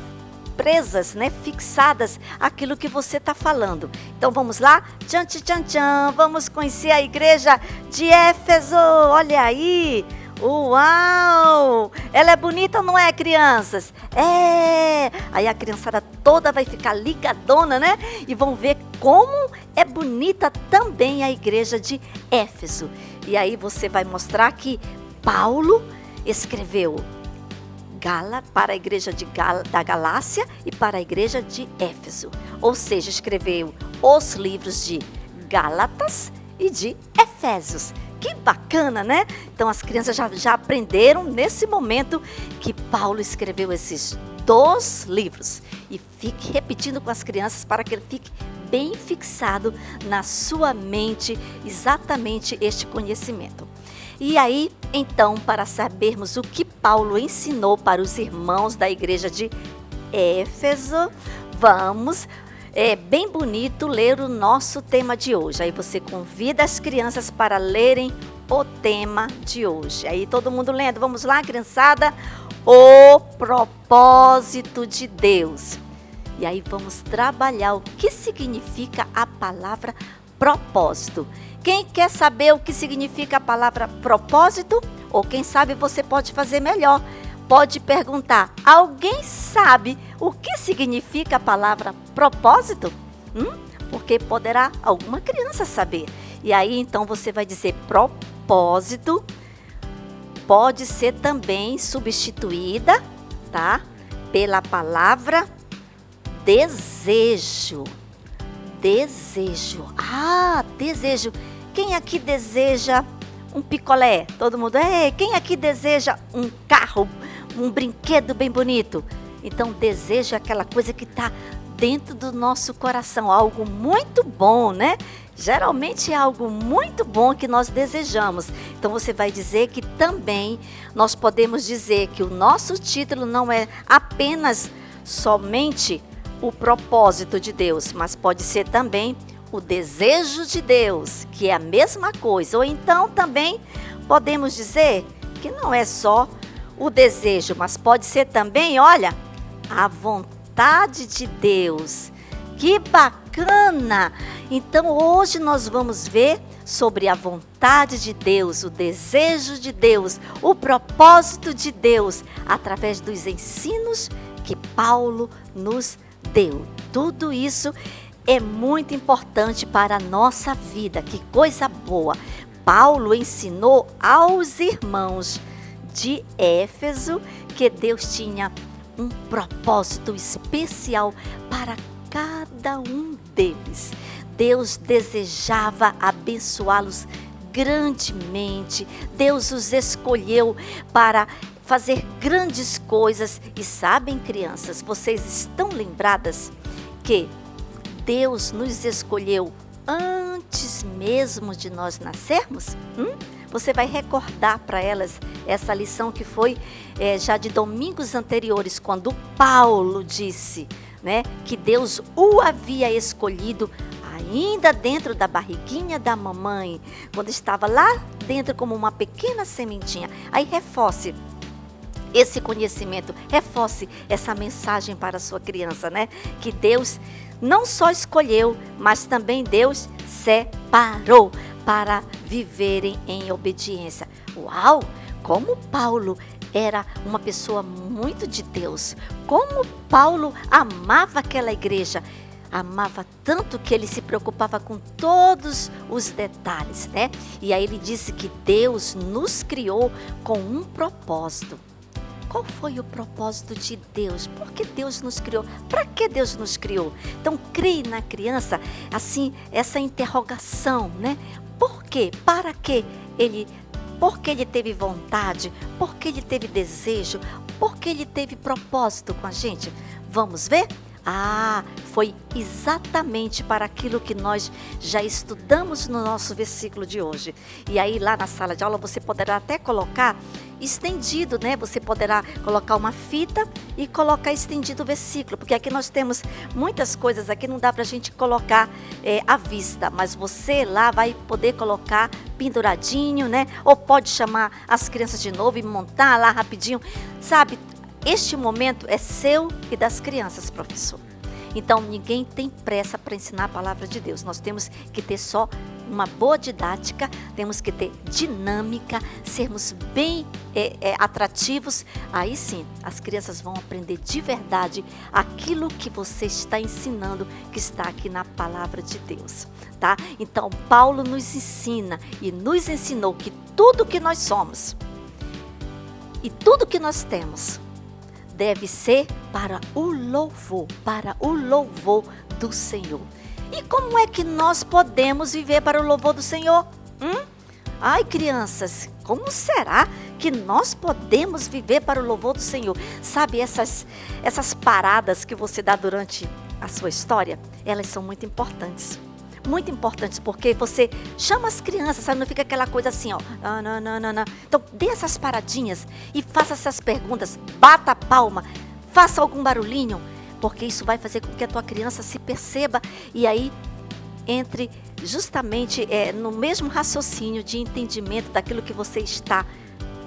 presas, né, fixadas aquilo que você está falando. Então vamos lá? Tchan, tchan, tchan, tchan. Vamos conhecer a igreja de Éfeso. Olha aí! Uau! Ela é bonita ou não é, crianças? É! Aí a criançada toda vai ficar ligadona, né? E vão ver como é bonita também a igreja de Éfeso. E aí você vai mostrar que Paulo escreveu para a igreja da Galácia e para a igreja de Éfeso. Ou seja, escreveu os livros de Gálatas e de Efésios. Que bacana, né? Então as crianças já aprenderam nesse momento que Paulo escreveu esses 2 livros. E fique repetindo com as crianças para que ele fique bem fixado na sua mente exatamente este conhecimento. E aí, então, para sabermos o que Paulo ensinou para os irmãos da igreja de Éfeso, vamos bem bonito ler o nosso tema de hoje. Aí você convida as crianças para lerem o tema de hoje. Aí todo mundo lendo. Vamos lá, criançada? O propósito de Deus. E aí vamos trabalhar o que significa a palavra propósito. Quem quer saber o que significa a palavra propósito? Ou quem sabe você pode fazer melhor. Pode perguntar: alguém sabe o que significa a palavra propósito? Porque poderá alguma criança saber. E aí então você vai dizer: propósito pode ser também substituída, tá, pela palavra desejo. Desejo. Desejo. Quem aqui deseja um picolé? Todo mundo? Quem aqui deseja um carro? Um brinquedo bem bonito? Então, desejo é aquela coisa que está dentro do nosso coração, algo muito bom, né? Geralmente é algo muito bom que nós desejamos. Então, você vai dizer que também nós podemos dizer que o nosso título não é apenas somente o propósito de Deus, mas pode ser também o desejo de Deus, que é a mesma coisa. Ou então também podemos dizer que não é só o desejo, mas pode ser também, olha, a vontade de Deus. Que bacana! Então hoje nós vamos ver sobre a vontade de Deus, o desejo de Deus, o propósito de Deus, através dos ensinos que Paulo nos deu. Tudo isso é muito importante para a nossa vida. Que coisa boa! Paulo ensinou aos irmãos de Éfeso que Deus tinha um propósito especial para cada um deles. Deus desejava abençoá-los grandemente. Deus os escolheu para fazer grandes coisas. E sabem, crianças, vocês estão lembradas que Deus nos escolheu antes mesmo de nós nascermos? você vai recordar para elas essa lição que foi já de domingos anteriores, quando Paulo disse, né, que Deus o havia escolhido ainda dentro da barriguinha da mamãe, quando estava lá dentro como uma pequena sementinha. Aí reforce esse conhecimento, reforce essa mensagem para a sua criança, né? Que Deus não só escolheu, mas também Deus separou para viverem em obediência. Uau! Como Paulo era uma pessoa muito de Deus, como Paulo amava aquela igreja. Amava tanto que ele se preocupava com todos os detalhes, né? E aí ele disse que Deus nos criou com um propósito. Qual foi o propósito de Deus? Por que Deus nos criou? Para que Deus nos criou? Então, crie na criança, assim, essa interrogação, né? Por quê? Para que ele... Porque ele teve vontade, porque ele teve desejo, porque ele teve propósito com a gente. Vamos ver? Foi exatamente para aquilo que nós já estudamos no nosso versículo de hoje. E aí lá na sala de aula você poderá até colocar estendido, né? Você poderá colocar uma fita e colocar estendido o versículo, porque aqui nós temos muitas coisas, aqui não dá para a gente colocar à vista, mas você lá vai poder colocar penduradinho, né? Ou pode chamar as crianças de novo e montar lá rapidinho, sabe? Este momento é seu e das crianças, professor. Então, ninguém tem pressa para ensinar a palavra de Deus. Nós temos que ter só uma boa didática, temos que ter dinâmica, sermos bem atrativos. Aí sim, as crianças vão aprender de verdade aquilo que você está ensinando, que está aqui na palavra de Deus, tá? Então, Paulo nos ensina e nos ensinou que tudo que nós somos e tudo que nós temos deve ser para o louvor do Senhor. E como é que nós podemos viver para o louvor do Senhor? Ai, crianças, como será que nós podemos viver para o louvor do Senhor? Sabe, essas paradas que você dá durante a sua história, elas são muito importantes. Muito importantes, porque você chama as crianças, sabe? Não fica aquela coisa assim, ó. Não. Então, dê essas paradinhas e faça essas perguntas. Bata a palma, faça algum barulhinho, porque isso vai fazer com que a tua criança se perceba e aí entre justamente no mesmo raciocínio de entendimento daquilo que você está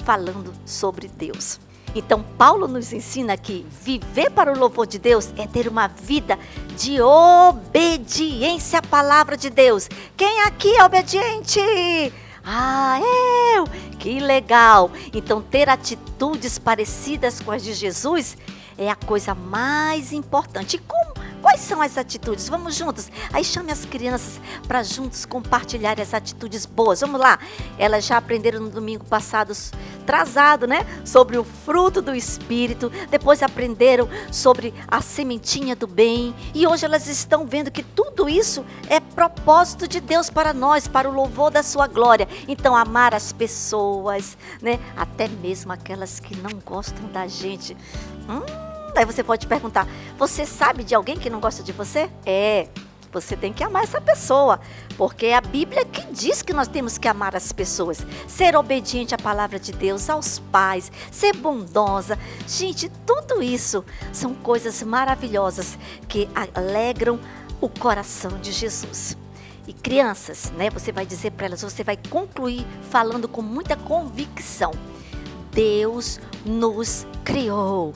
falando sobre Deus. Então, Paulo nos ensina que viver para o louvor de Deus é ter uma vida de obediência à palavra de Deus. Quem aqui é obediente? Eu! Que legal! Então, ter atitudes parecidas com as de Jesus é a coisa mais importante. Quais são as atitudes? Vamos juntos. Aí chame as crianças para juntos compartilhar as atitudes boas. Vamos lá. Elas já aprenderam no domingo passado, atrasado, né? Sobre o fruto do Espírito. Depois aprenderam sobre a sementinha do bem. E hoje elas estão vendo que tudo isso é propósito de Deus para nós, para o louvor da sua glória. Então, amar as pessoas, né? Até mesmo aquelas que não gostam da gente. Aí você pode perguntar, você sabe de alguém que não gosta de você? Você tem que amar essa pessoa, porque é a Bíblia que diz que nós temos que amar as pessoas, ser obediente à palavra de Deus, aos pais, ser bondosa. Gente, tudo isso são coisas maravilhosas que alegram o coração de Jesus. E crianças, né, você vai dizer para elas, você vai concluir falando com muita convicção. Deus nos criou.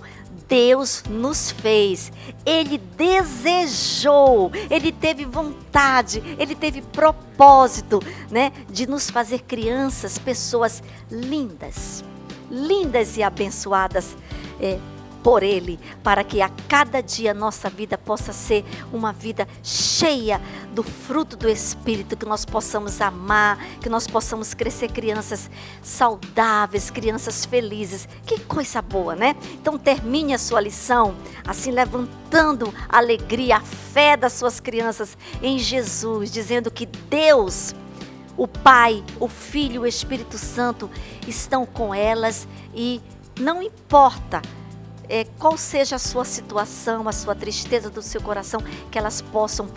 Deus nos fez, Ele desejou, Ele teve vontade, Ele teve propósito, né, de nos fazer crianças, pessoas lindas e abençoadas por Ele, para que a cada dia nossa vida possa ser uma vida cheia do fruto do Espírito, que nós possamos amar, que nós possamos crescer crianças saudáveis, crianças felizes. Que coisa boa, né? Então termine a sua lição, assim levantando a alegria, a fé das suas crianças em Jesus, dizendo que Deus, o Pai, o Filho e o Espírito Santo estão com elas e não importa qual seja a sua situação, a sua tristeza do seu coração, que elas possam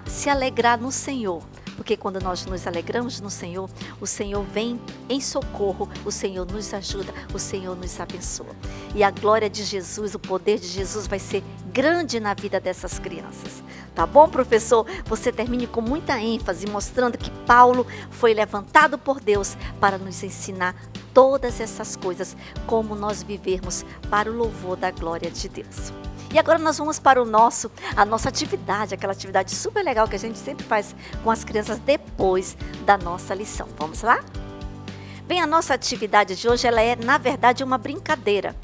se alegrar no Senhor, Porque quando nós nos alegramos no Senhor, o Senhor vem em socorro, o Senhor nos ajuda, o Senhor nos abençoa. E a glória de Jesus, o poder de Jesus vai ser grande na vida dessas crianças. Tá bom, professor? Você termine com muita ênfase, mostrando que Paulo foi levantado por Deus para nos ensinar todas essas coisas, como nós vivermos para o louvor da glória de Deus. E agora nós vamos para a nossa atividade, aquela atividade super legal que a gente sempre faz com as crianças depois da nossa lição. Vamos lá? Bem, a nossa atividade de hoje, ela é, na verdade, uma brincadeira.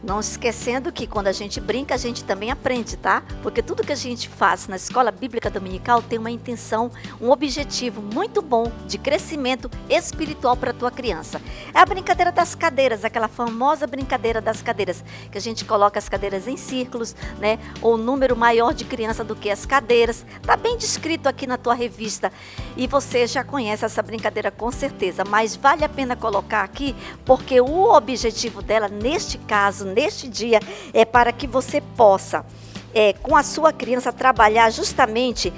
Não esquecendo que quando a gente brinca, a gente também aprende, tá? Porque tudo que a gente faz na Escola Bíblica Dominical tem uma intenção, um objetivo muito bom de crescimento espiritual para a tua criança. É a brincadeira das cadeiras, aquela famosa brincadeira das cadeiras, que a gente coloca as cadeiras em círculos, né? Ou um número maior de criança do que as cadeiras. Tá bem descrito aqui na tua revista e você já conhece essa brincadeira com certeza, mas vale a pena colocar aqui porque o objetivo dela, neste caso, neste dia, é para que você possa, com a sua criança, trabalhar justamente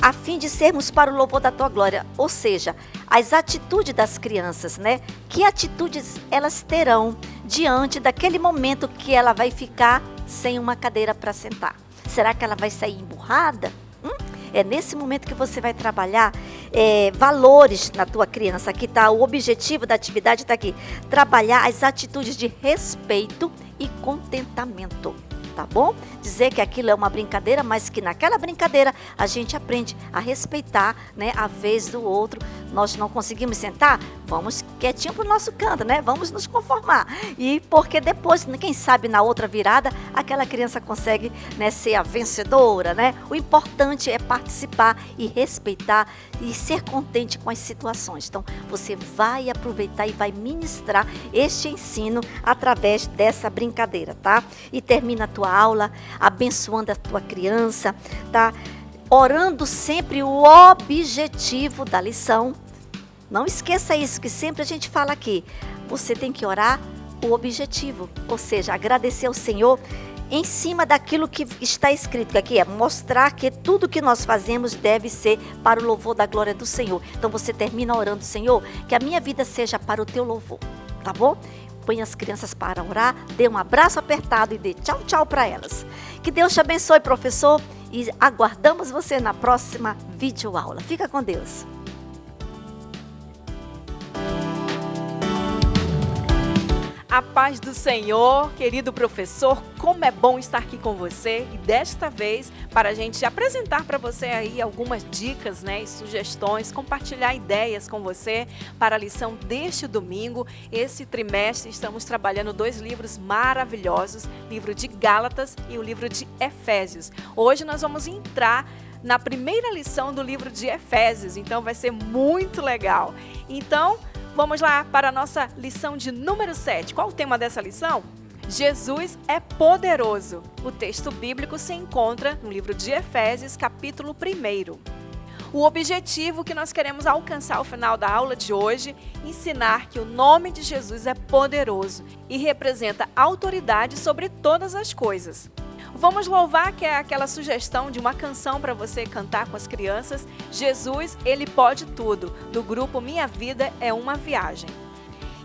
a fim de sermos para o louvor da tua glória. Ou seja, as atitudes das crianças, né? Que atitudes elas terão diante daquele momento que ela vai ficar sem uma cadeira para sentar? Será que ela vai sair emburrada? É nesse momento que você vai trabalhar valores na tua criança. Aqui está o objetivo da atividade, está aqui. Trabalhar as atitudes de respeito e contentamento, tá bom? Dizer que aquilo é uma brincadeira, mas que naquela brincadeira a gente aprende a respeitar, né, a vez do outro. Nós não conseguimos sentar? Vamos quietinho para o nosso canto, né? Vamos nos conformar. E porque depois, quem sabe na outra virada, aquela criança consegue, né, ser a vencedora, né? O importante é participar e respeitar e ser contente com as situações. Então, você vai aproveitar e vai ministrar este ensino através dessa brincadeira, tá? E termina a tua aula abençoando a tua criança, tá? Orando sempre o objetivo da lição. Não esqueça isso, que sempre a gente fala aqui. Você tem que orar o objetivo, ou seja, agradecer ao Senhor em cima daquilo que está escrito, que aqui é mostrar que tudo que nós fazemos deve ser para o louvor da glória do Senhor. Então você termina orando, Senhor, que a minha vida seja para o teu louvor, tá bom? Põe as crianças para orar, dê um abraço apertado e dê tchau, tchau para elas. Que Deus te abençoe, professor, e aguardamos você na próxima videoaula. Fica com Deus. A paz do Senhor, querido professor, como é bom estar aqui com você e desta vez para a gente apresentar para você aí algumas dicas, né, e sugestões, compartilhar ideias com você para a lição deste domingo. Esse trimestre estamos trabalhando 2 livros maravilhosos, livro de Gálatas e o livro de Efésios. Hoje nós vamos entrar na primeira lição do livro de Efésios, então vai ser muito legal. Então, vamos lá para a nossa lição de número 7. Qual o tema dessa lição? Jesus é poderoso. O texto bíblico se encontra no livro de Efésios, capítulo 1. O objetivo que nós queremos alcançar ao final da aula de hoje, ensinar que o nome de Jesus é poderoso e representa autoridade sobre todas as coisas. Vamos louvar, que é aquela sugestão de uma canção para você cantar com as crianças. Jesus, Ele pode tudo, do grupo Minha Vida é uma Viagem.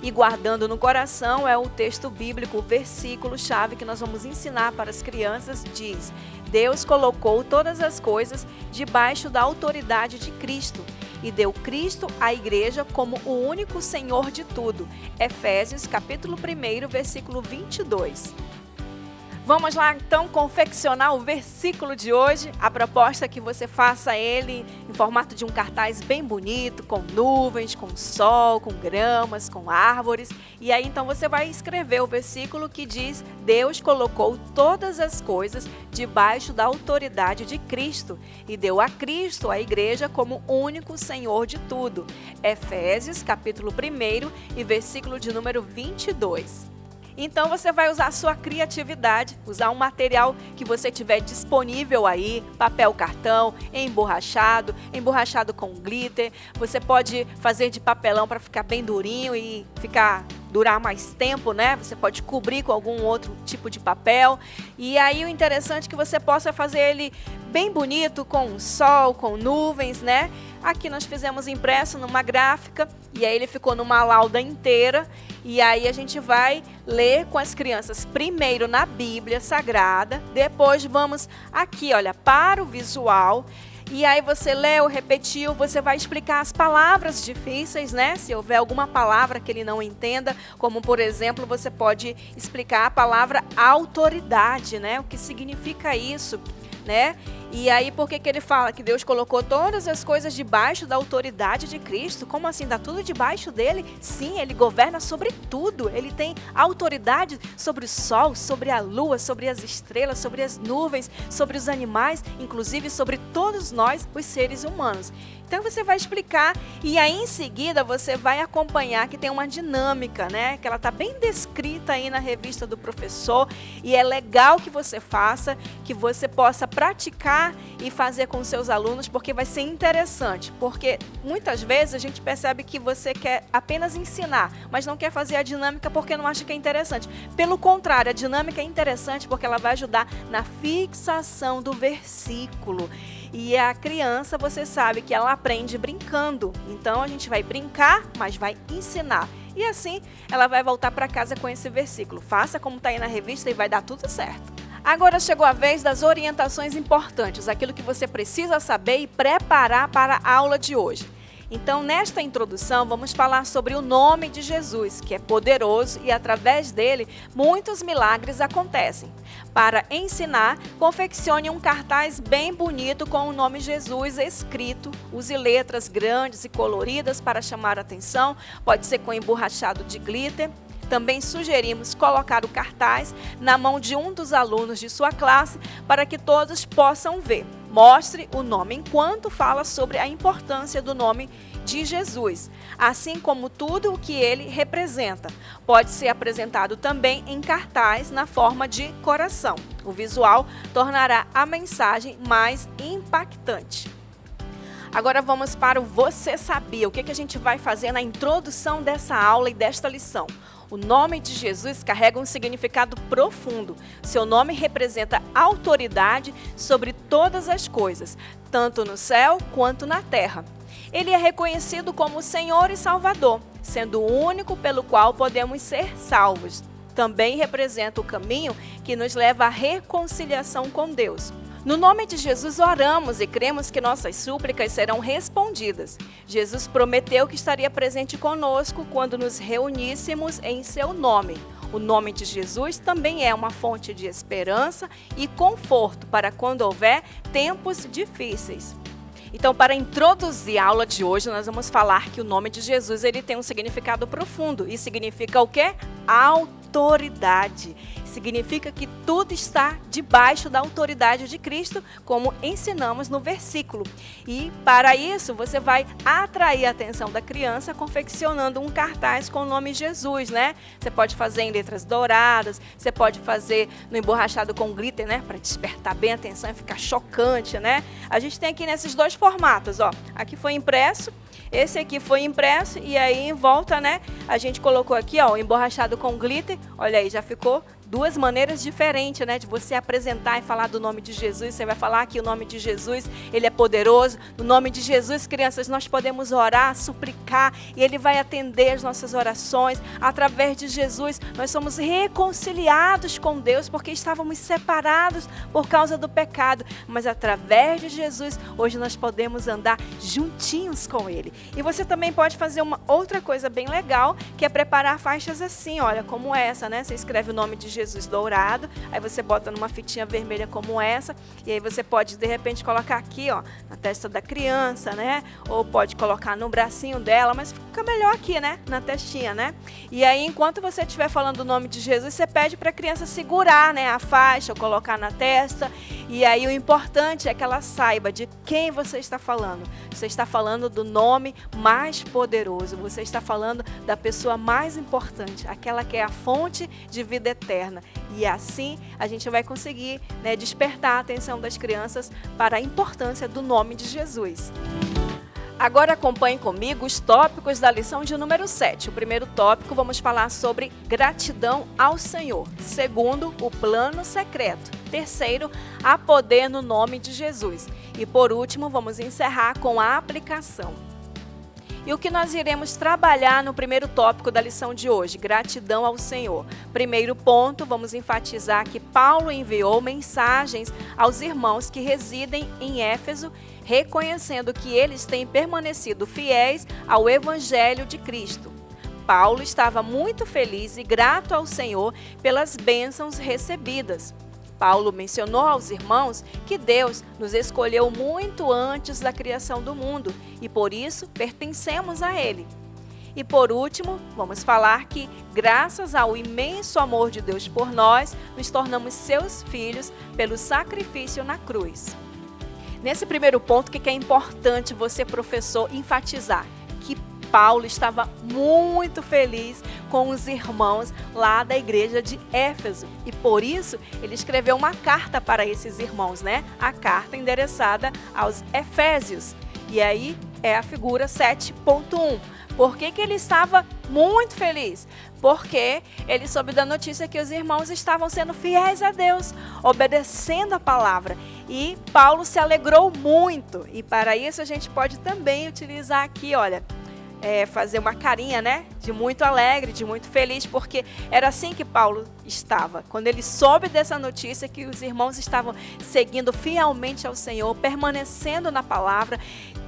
E guardando no coração é o texto bíblico, o versículo-chave que nós vamos ensinar para as crianças, diz: Deus colocou todas as coisas debaixo da autoridade de Cristo e deu Cristo à igreja como o único Senhor de tudo. Efésios, capítulo 1, versículo 22. Vamos lá, então, confeccionar o versículo de hoje. A proposta é que você faça ele em formato de um cartaz bem bonito, com nuvens, com sol, com gramas, com árvores. E aí, então, você vai escrever o versículo que diz: Deus colocou todas as coisas debaixo da autoridade de Cristo e deu a Cristo, a igreja, como único Senhor de tudo. Efésios, capítulo 1 e versículo de número 22. Então você vai usar a sua criatividade, usar um material que você tiver disponível aí, papel cartão, emborrachado com glitter. Você pode fazer de papelão para ficar bem durinho e ficar durar mais tempo, né? Você pode cobrir com algum outro tipo de papel. E aí o interessante é que você possa fazer ele bem bonito, com sol, com nuvens, né? Aqui nós fizemos impresso numa gráfica e aí ele ficou numa lauda inteira. E aí a gente vai ler com as crianças primeiro na Bíblia Sagrada, depois vamos aqui, olha, para o visual. E aí você leu, repetiu, você vai explicar as palavras difíceis, né? Se houver alguma palavra que ele não entenda, como por exemplo, você pode explicar a palavra autoridade, né? O que significa isso, né? E aí, por que ele fala que Deus colocou todas as coisas debaixo da autoridade de Cristo? Como assim? Está tudo debaixo dele? Sim, ele governa sobre tudo. Ele tem autoridade sobre o sol, sobre a lua, sobre as estrelas, sobre as nuvens, sobre os animais, inclusive sobre todos nós, os seres humanos. Então você vai explicar e aí em seguida você vai acompanhar que tem uma dinâmica, né? Que ela está bem descrita aí na revista do professor e é legal que você faça, que você possa praticar e fazer com seus alunos, porque vai ser interessante. Porque muitas vezes a gente percebe que você quer apenas ensinar, mas não quer fazer a dinâmica porque não acha que é interessante. Pelo contrário, a dinâmica é interessante porque ela vai ajudar na fixação do versículo. E a criança, você sabe que ela aprende brincando. Então a gente vai brincar, mas vai ensinar. E assim ela vai voltar para casa com esse versículo. Faça como está aí na revista e vai dar tudo certo. Agora chegou a vez das orientações importantes, aquilo que você precisa saber e preparar para a aula de hoje. Então, nesta introdução, vamos falar sobre o nome de Jesus, que é poderoso e, através dele, muitos milagres acontecem. Para ensinar, confeccione um cartaz bem bonito com o nome Jesus escrito. Use letras grandes e coloridas para chamar a atenção, pode ser com emborrachado de glitter. Também sugerimos colocar o cartaz na mão de um dos alunos de sua classe para que todos possam ver. Mostre o nome enquanto fala sobre a importância do nome de Jesus, assim como tudo o que ele representa. Pode ser apresentado também em cartaz na forma de coração. O visual tornará a mensagem mais impactante. Agora vamos para o Você Sabia? O que a gente vai fazer na introdução dessa aula e desta lição? O nome de Jesus carrega um significado profundo. Seu nome representa autoridade sobre todas as coisas, tanto no céu quanto na terra. Ele é reconhecido como Senhor e Salvador, sendo o único pelo qual podemos ser salvos. Também representa o caminho que nos leva à reconciliação com Deus. No nome de Jesus oramos e cremos que nossas súplicas serão respondidas. Jesus prometeu que estaria presente conosco quando nos reuníssemos em seu nome. O nome de Jesus também é uma fonte de esperança e conforto para quando houver tempos difíceis. Então, para introduzir a aula de hoje, nós vamos falar que o nome de Jesus ele tem um significado profundo. E significa o quê? Autoridade. Significa que tudo está debaixo da autoridade de Cristo, como ensinamos no versículo. E para isso, você vai atrair a atenção da criança confeccionando um cartaz com o nome Jesus, né? Você pode fazer em letras douradas, você pode fazer no emborrachado com glitter, né? Para despertar bem a atenção e ficar chocante, né? A gente tem aqui nesses dois formatos, ó. Aqui foi impresso. Esse aqui foi impresso e aí em volta, né, a gente colocou aqui, ó, emborrachado com glitter. Olha aí, já ficou duas maneiras diferentes, né, de você apresentar e falar do nome de Jesus. Você vai falar que o nome de Jesus, ele é poderoso. No nome de Jesus, crianças, nós podemos orar, suplicar e ele vai atender as nossas orações. Através de Jesus, nós somos reconciliados com Deus porque estávamos separados por causa do pecado. Mas através de Jesus, hoje nós podemos andar juntinhos com ele. E você também pode fazer uma outra coisa bem legal, que é preparar faixas assim, olha, como essa, né? Você escreve o nome de Jesus dourado, aí você bota numa fitinha vermelha como essa, e aí você pode, de repente, colocar aqui, ó, na testa da criança, né? Ou pode colocar no bracinho dela, mas fica melhor aqui, né? Na testinha, né? E aí, enquanto você estiver falando o nome de Jesus, você pede para a criança segurar, né, a faixa, ou colocar na testa, e aí o importante é que ela saiba de quem você está falando. Você está falando do nome mais poderoso, você está falando da pessoa mais importante, aquela que é a fonte de vida eterna. E assim a gente vai conseguir, né, despertar a atenção das crianças para a importância do nome de Jesus. Agora acompanhe comigo os tópicos da lição de número 7. O primeiro tópico, vamos falar sobre gratidão ao Senhor. Segundo, o plano secreto. Terceiro, há poder no nome de Jesus. E por último, vamos encerrar com a aplicação. E o que nós iremos trabalhar no primeiro tópico da lição de hoje? Gratidão ao Senhor. Primeiro ponto, vamos enfatizar que Paulo enviou mensagens aos irmãos que residem em Éfeso, reconhecendo que eles têm permanecido fiéis ao Evangelho de Cristo. Paulo estava muito feliz e grato ao Senhor pelas bênçãos recebidas. Paulo mencionou aos irmãos que Deus nos escolheu muito antes da criação do mundo e por isso pertencemos a Ele. E por último, vamos falar que graças ao imenso amor de Deus por nós, nos tornamos seus filhos pelo sacrifício na cruz. Nesse primeiro ponto, o que é importante você, professor, enfatizar? Que Paulo estava muito feliz com os irmãos lá da igreja de Éfeso. E por isso, ele escreveu uma carta para esses irmãos, né? A carta endereçada aos Efésios. E aí é a figura 7.1. Por que ele estava muito feliz? Porque ele soube da notícia que os irmãos estavam sendo fiéis a Deus, obedecendo a palavra. E Paulo se alegrou muito. E para isso a gente pode também utilizar aqui, olha, fazer uma carinha, né? De muito alegre, de muito feliz, porque era assim que Paulo estava. Quando ele soube dessa notícia que os irmãos estavam seguindo fielmente ao Senhor, permanecendo na palavra,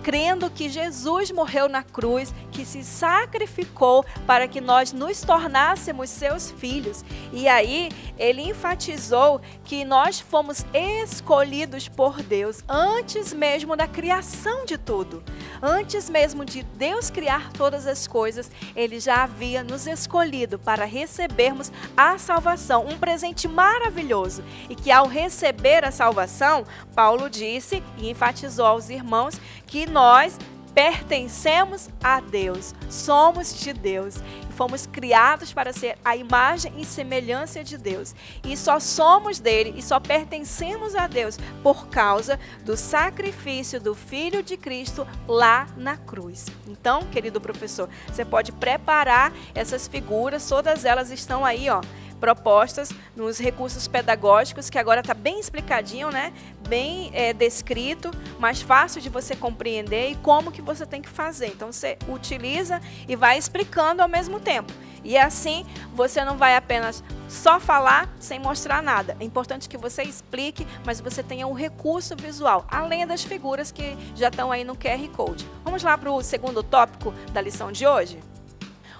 crendo que Jesus morreu na cruz, que se sacrificou para que nós nos tornássemos seus filhos. E aí ele enfatizou que nós fomos escolhidos por Deus antes mesmo da criação de tudo. Antes mesmo de Deus criar todas as coisas, Ele já havia nos escolhido para recebermos a salvação, um presente maravilhoso. E que ao receber a salvação, Paulo disse e enfatizou aos irmãos que nós pertencemos a Deus, somos de Deus, fomos criados para ser a imagem e semelhança de Deus e só somos dele e só pertencemos a Deus por causa do sacrifício do Filho de Cristo lá na cruz. Então, querido professor, você pode preparar essas figuras, todas elas estão aí, ó, propostas nos recursos pedagógicos, que agora está bem explicadinho, né? Bem descrito, mais fácil de você compreender e como que você tem que fazer. Então, você utiliza e vai explicando ao mesmo tempo. E assim, você não vai apenas só falar sem mostrar nada. É importante que você explique, mas você tenha um recurso visual, além das figuras que já estão aí no QR Code. Vamos lá para o segundo tópico da lição de hoje?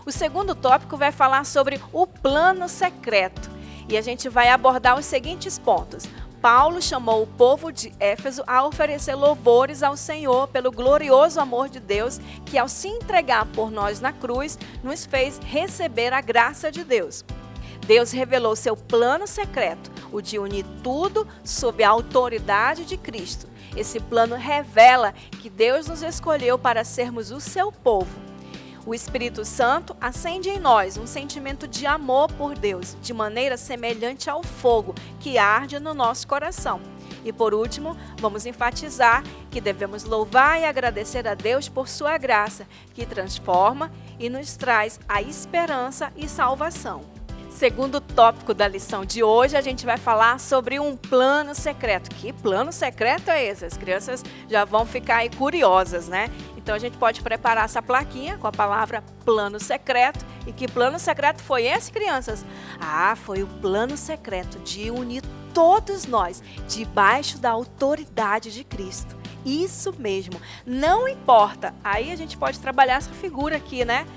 O segundo tópico vai falar sobre o plano secreto e a gente vai abordar os seguintes pontos. Paulo chamou o povo de Éfeso a oferecer louvores ao Senhor pelo glorioso amor de Deus que, ao se entregar por nós na cruz, nos fez receber a graça de Deus. Deus revelou seu plano secreto, o de unir tudo sob a autoridade de Cristo. Esse plano revela que Deus nos escolheu para sermos o seu povo. O Espírito Santo acende em nós um sentimento de amor por Deus, de maneira semelhante ao fogo que arde no nosso coração. E por último, vamos enfatizar que devemos louvar e agradecer a Deus por sua graça, que transforma e nos traz a esperança e salvação. Segundo tópico da lição de hoje, a gente vai falar sobre um plano secreto. Que plano secreto é esse? As crianças já vão ficar aí curiosas, né? Então a gente pode preparar essa plaquinha com a palavra plano secreto. E que plano secreto foi esse, crianças? Ah, foi o plano secreto de unir todos nós debaixo da autoridade de Cristo. Isso mesmo, não importa. Aí a gente pode trabalhar essa figura aqui, né?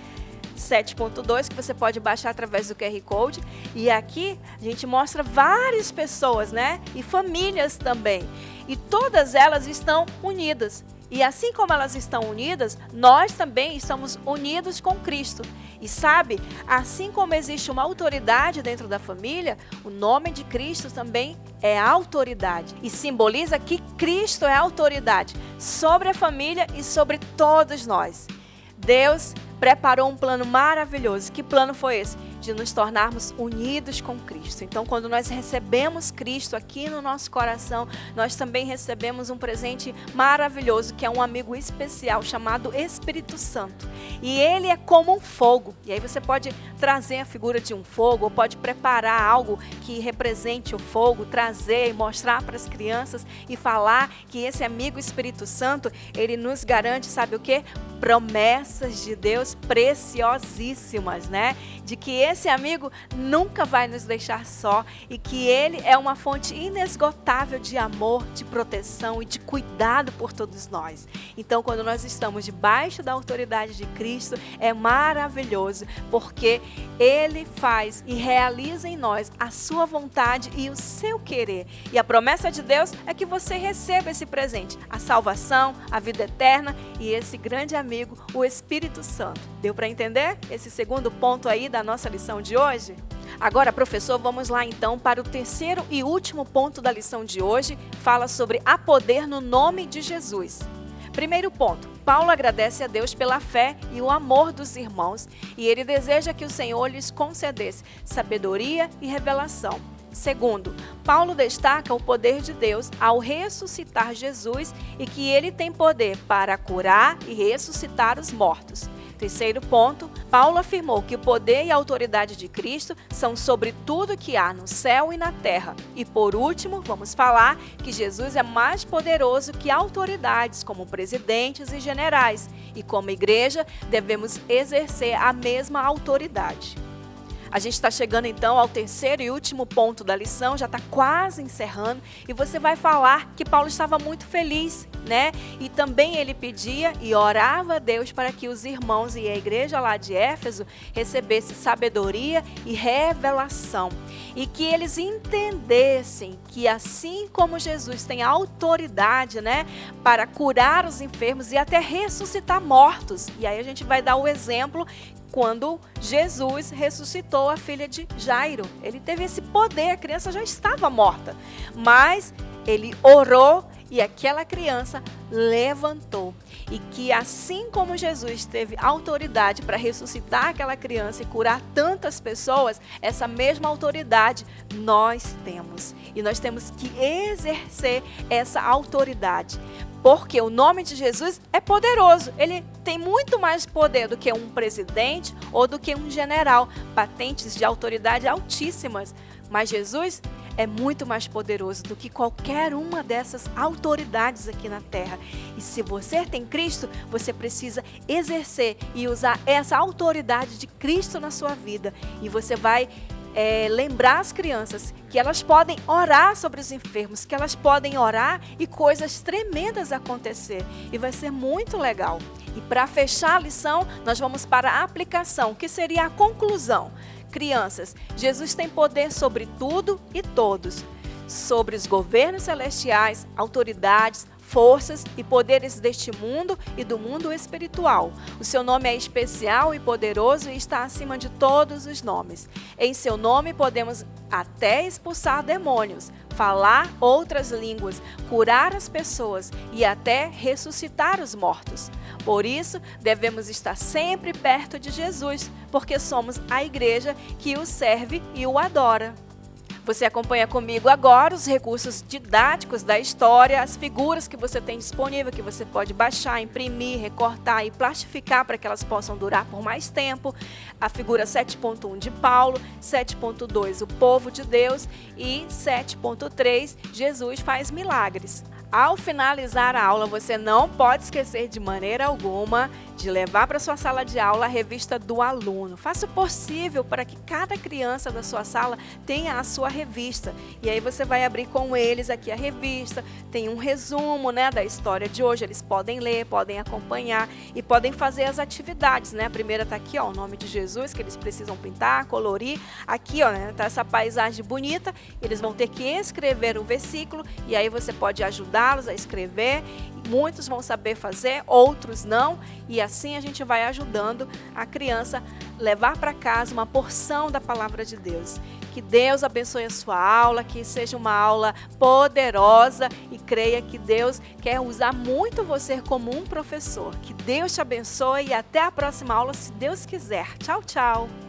7.2, que você pode baixar através do QR Code. E aqui a gente mostra várias pessoas, né? E famílias também. E todas elas estão unidas. E assim como elas estão unidas, nós também estamos unidos com Cristo. E sabe, assim como existe uma autoridade dentro da família, o nome de Cristo também é autoridade. E simboliza que Cristo é autoridade sobre a família e sobre todos nós. Deus preparou um plano maravilhoso. Que plano foi esse? de nos tornarmos unidos com Cristo. Então, quando nós recebemos Cristo aqui no nosso coração, nós também recebemos um presente maravilhoso, que é um amigo especial chamado Espírito Santo. E ele é como um fogo. E aí você pode trazer a figura de um fogo, ou pode preparar algo que represente o fogo, trazer e mostrar para as crianças e falar que esse amigo Espírito Santo, ele nos garante, sabe o quê? Promessas de Deus preciosíssimas, né? De que esse amigo nunca vai nos deixar só e que ele é uma fonte inesgotável de amor, de proteção e de cuidado por todos nós. Então, quando nós estamos debaixo da autoridade de Cristo, é maravilhoso, porque ele faz e realiza em nós a sua vontade e o seu querer. E a promessa de Deus é que você receba esse presente, a salvação, a vida eterna e esse grande amigo, o Espírito Santo. Deu para entender esse segundo ponto aí da nossa lição de hoje? Agora, professor, vamos lá então para o terceiro e último ponto da lição de hoje. Fala sobre há poder no nome de Jesus. Primeiro ponto, Paulo agradece a Deus pela fé e o amor dos irmãos e ele deseja que o Senhor lhes concedesse sabedoria e revelação. Segundo, Paulo destaca o poder de Deus ao ressuscitar Jesus e que ele tem poder para curar e ressuscitar os mortos. Terceiro ponto, Paulo afirmou que o poder e a autoridade de Cristo são sobre tudo que há no céu e na terra. E por último, vamos falar que Jesus é mais poderoso que autoridades como presidentes e generais. E como igreja, devemos exercer a mesma autoridade. A gente está chegando então ao terceiro e último ponto da lição, já está quase encerrando, e você vai falar que Paulo estava muito feliz, né? E também ele pedia e orava a Deus para que os irmãos e a igreja lá de Éfeso recebessem sabedoria e revelação. E que eles entendessem que assim como Jesus tem autoridade, né, para curar os enfermos e até ressuscitar mortos. E aí a gente vai dar o exemplo quando Jesus ressuscitou a filha de Jairo. Ele teve esse poder, a criança já estava morta, mas ele orou e aquela criança levantou. E que assim como Jesus teve autoridade para ressuscitar aquela criança e curar tantas pessoas, essa mesma autoridade nós temos. E nós temos que exercer essa autoridade. Porque o nome de Jesus é poderoso. Ele tem muito mais poder do que um presidente ou do que um general. Patentes de autoridade altíssimas. Mas Jesus é muito mais poderoso do que qualquer uma dessas autoridades aqui na terra. E se você tem Cristo, você precisa exercer e usar essa autoridade de Cristo na sua vida. E você vai lembrar as crianças que elas podem orar sobre os enfermos, que elas podem orar e coisas tremendas acontecer. E vai ser muito legal. E para fechar a lição, nós vamos para a aplicação, que seria a conclusão. Crianças, Jesus tem poder sobre tudo e todos, sobre os governos celestiais, autoridades, forças e poderes deste mundo e do mundo espiritual. O seu nome é especial e poderoso e está acima de todos os nomes. Em seu nome podemos até expulsar demônios, falar outras línguas, curar as pessoas e até ressuscitar os mortos. Por isso, devemos estar sempre perto de Jesus, porque somos a igreja que o serve e o adora. Você acompanha comigo agora os recursos didáticos da história, as figuras que você tem disponível, que você pode baixar, imprimir, recortar e plastificar para que elas possam durar por mais tempo. A figura 7.1 de Paulo, 7.2 o povo de Deus e 7.3 Jesus faz milagres. Ao finalizar a aula, você não pode esquecer de maneira alguma de levar para sua sala de aula a revista do aluno. Faça o possível para que cada criança da sua sala tenha a sua revista. E aí você vai abrir com eles aqui a revista, tem um resumo, né, da história de hoje. Eles podem ler, podem acompanhar e podem fazer as atividades, né? A primeira está aqui, ó, o nome de Jesus, que eles precisam pintar, colorir. Aqui, ó, né, tá essa paisagem bonita. Eles vão ter que escrever o versículo e aí você pode ajudá-los a escrever. Muitos vão saber fazer, outros não, e assim a gente vai ajudando a criança levar para casa uma porção da palavra de Deus. Que Deus abençoe a sua aula, que seja uma aula poderosa e creia que Deus quer usar muito você como um professor. Que Deus te abençoe e até a próxima aula, se Deus quiser. Tchau, tchau!